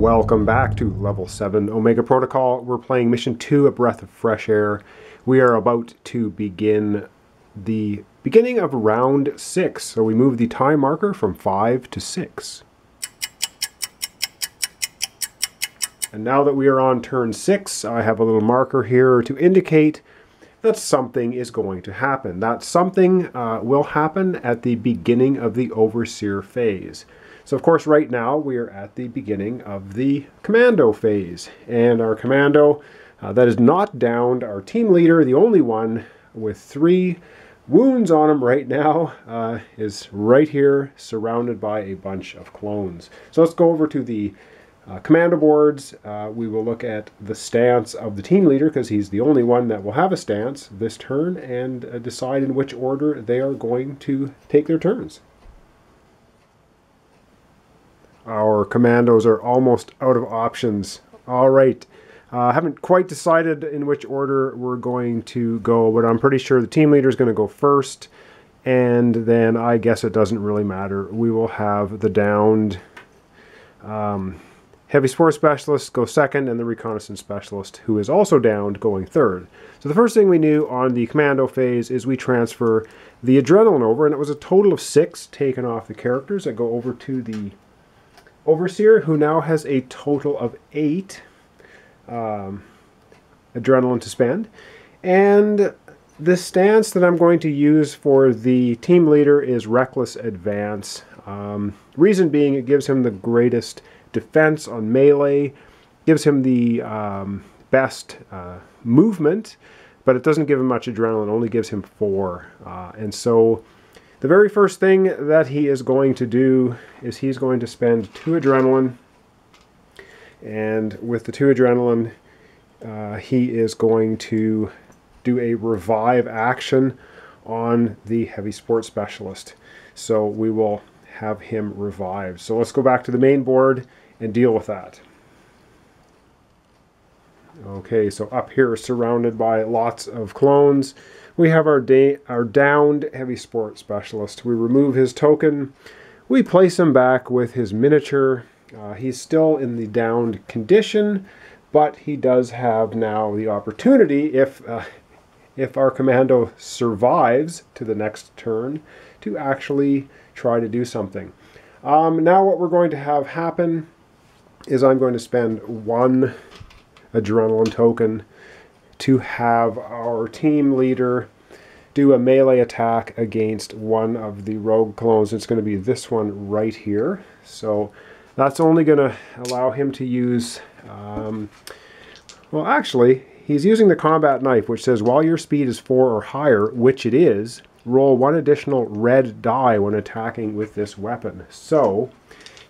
Welcome back to Level 7 Omega Protocol. We're playing Mission 2, A Breath of Fresh Air. We are about to begin the beginning of round 6. So we move the time marker from 5 to 6. And now that we are on turn 6, I have a little marker here to indicate that something is going to happen. That something will happen at the beginning of the Overseer phase. So of course right now we are at the beginning of the Commando phase. And our Commando that is not downed, our team leader, the only one with 3 wounds on him right now, is right here surrounded by a bunch of clones. So let's go over to the Commando boards. We will look at the stance of the team leader because he's the only one that will have a stance this turn, and decide in which order they are going to take their turns. Our commandos are almost out of options. All right. Haven't quite decided in which order we're going to go, but I'm pretty sure the team leader is going to go first, and then I guess it doesn't really matter. We will have the downed heavy support specialist go second, and the reconnaissance specialist, who is also downed, going third. So the first thing we knew on the Commando phase is we transfer the adrenaline over, and it was a total of 6 taken off the characters that go over to the Overseer, who now has a total of 8 adrenaline to spend. And the stance that I'm going to use for the team leader is Reckless Advance. Reason being, it gives him the greatest defense on melee, gives him the best movement, but it doesn't give him much adrenaline, it only gives him 4. And so the very first thing that he is going to do is he's going to spend 2 adrenaline, and with the 2 adrenaline he is going to do a revive action on the heavy support specialist. So we will have him revived. So let's go back to the main board and deal with that. Okay, so up here, surrounded by lots of clones, we have our downed heavy support specialist. We remove his token. We place him back with his miniature. He's still in the downed condition, but he does have now the opportunity, if our Commando survives to the next turn, to actually try to do something. Now what we're going to have happen is I'm going to spend 1 adrenaline token to have our team leader do a melee attack against one of the rogue clones. It's going to be this one right here. So that's only going to allow him to use, well actually, he's using the combat knife, which says while your speed is 4 or higher, which it is, roll 1 additional red die when attacking with this weapon. So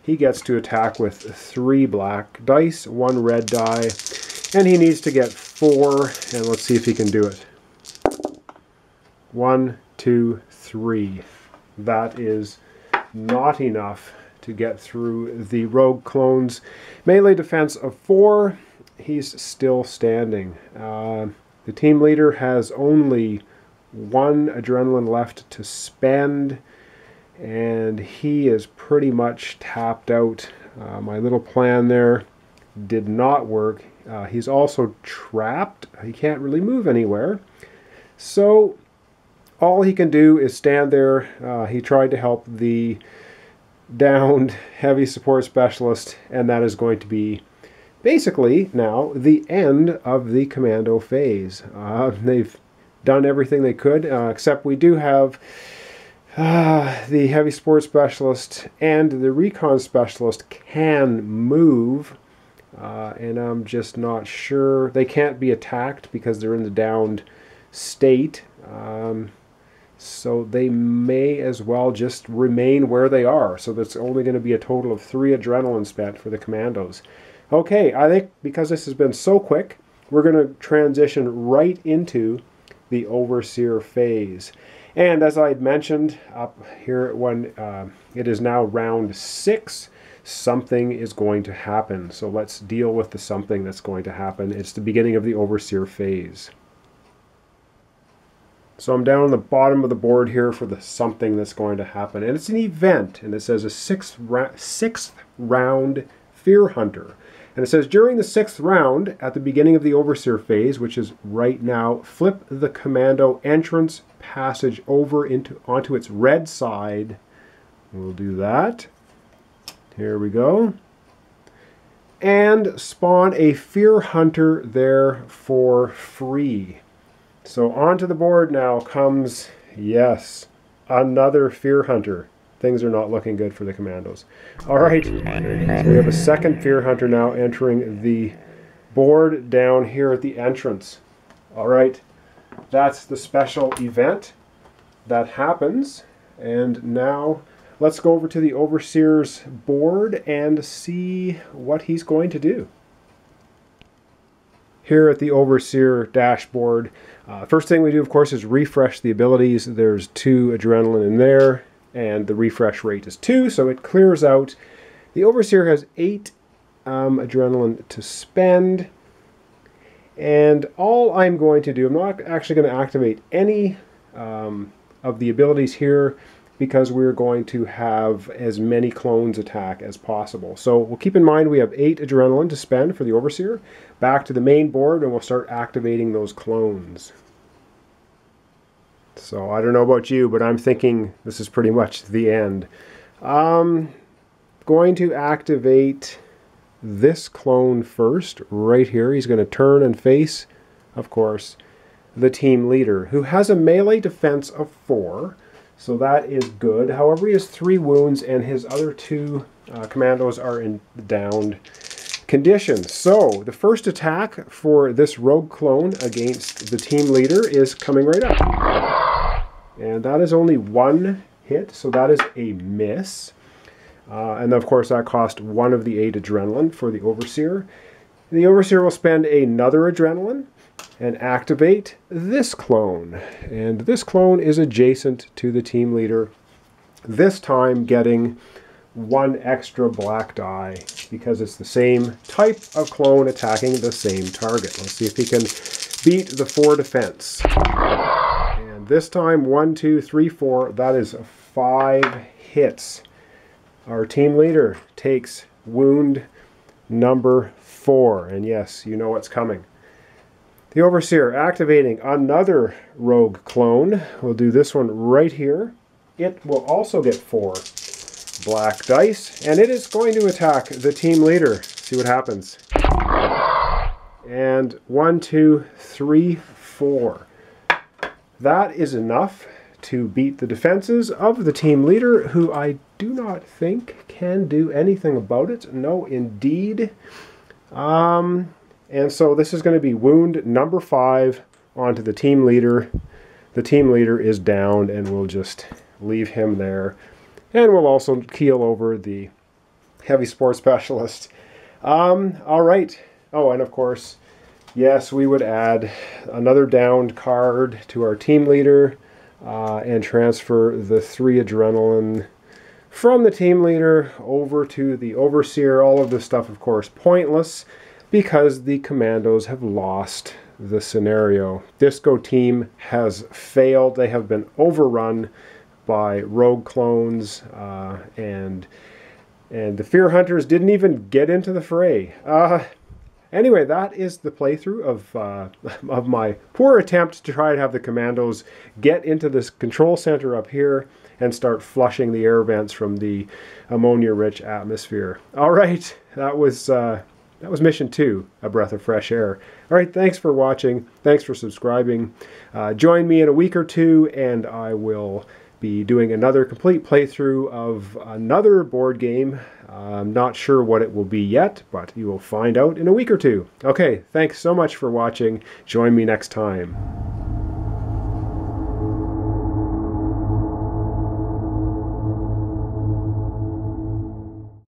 he gets to attack with 3 black dice, 1 red die, and he needs to get 4, and let's see if he can do it. 1, 2, 3. That is not enough to get through the rogue clone's melee defense of 4. He's still standing. The team leader has only 1 adrenaline left to spend, and he is pretty much tapped out. My little plan there did not work. He's also trapped. He can't really move anywhere. So all he can do is stand there. He tried to help the downed heavy support specialist, and that is going to be basically now the end of the Commando phase. They've done everything they could, except we do have the heavy support specialist and the recon specialist can move. And I'm just not sure. They can't be attacked because they're in the downed state. So they may as well just remain where they are. So that's only going to be a total of 3 adrenaline spent for the commandos. Okay, I think because this has been so quick, we're going to transition right into the Overseer phase. And as I had mentioned up here, when it is now round 6, something is going to happen. So let's deal with the something that's going to happen. It's the beginning of the Overseer phase. So I'm down on the bottom of the board here for the something that's going to happen. And it's an event, and it says a sixth round Fear Hunter. And it says, during the 6th round, at the beginning of the Overseer phase, which is right now, flip the commando entrance passage over onto its red side. We'll do that. Here we go. And spawn a Fear Hunter there for free. So onto the board now comes, yes, another Fear Hunter. Things are not looking good for the commandos. All right, so we have a second Fear Hunter now entering the board down here at the entrance. All right, that's the special event that happens. And now let's go over to the Overseer's board and see what he's going to do. Here at the Overseer dashboard, first thing we do, of course, is refresh the abilities. There's 2 adrenaline in there, and the refresh rate is 2, so it clears out. The Overseer has 8 adrenaline to spend, and all I'm going to do, I'm not actually going to activate any of the abilities here, because we're going to have as many clones attack as possible. So we'll keep in mind we have 8 adrenaline to spend for the Overseer. Back to the main board and we'll start activating those clones. So I don't know about you, but I'm thinking this is pretty much the end. Going to activate this clone first, right here. He's going to turn and face, of course, the team leader, who has a melee defense of 4. So that is good. However, he has 3 wounds, and his other 2 commandos are in downed condition. So the first attack for this rogue clone against the team leader is coming right up. And that is only 1 hit, so that is a miss. And of course that cost 1 of the 8 adrenaline for the Overseer. The Overseer will spend another adrenaline and activate this clone. And this clone is adjacent to the team leader, this time getting 1 extra black die because it's the same type of clone attacking the same target. Let's see if he can beat the 4 defense. And this time 1, 2, 3, 4, that is 5 hits. Our team leader takes wound number 4, and yes, you know what's coming. The Overseer activating another rogue clone. We'll do this one right here. It will also get 4 black dice, and it is going to attack the team leader. See what happens. And 1, 2, 3, 4. That is enough to beat the defenses of the team leader, who I do not think can do anything about it. No, indeed. And so this is going to be wound number 5 onto the team leader. The team leader is downed, and we'll just leave him there. And we'll also keel over the heavy sport specialist. All right. Oh, and of course, yes, we would add another downed card to our team leader and transfer the 3 adrenaline from the team leader over to the Overseer. All of this stuff, of course, pointless, because the commandos have lost the scenario. Disco team has failed. They have been overrun by rogue clones, and the Fear Hunters didn't even get into the fray. Anyway, that is the playthrough of my poor attempt to try to have the commandos get into this control center up here and start flushing the air vents from the ammonia-rich atmosphere. All right, that was mission 2, A Breath of Fresh Air. All right, thanks for watching. Thanks for subscribing. Join me in a week or 2, and I will be doing another complete playthrough of another board game. I'm not sure what it will be yet, but you will find out in a week or 2. Okay, thanks so much for watching. Join me next time.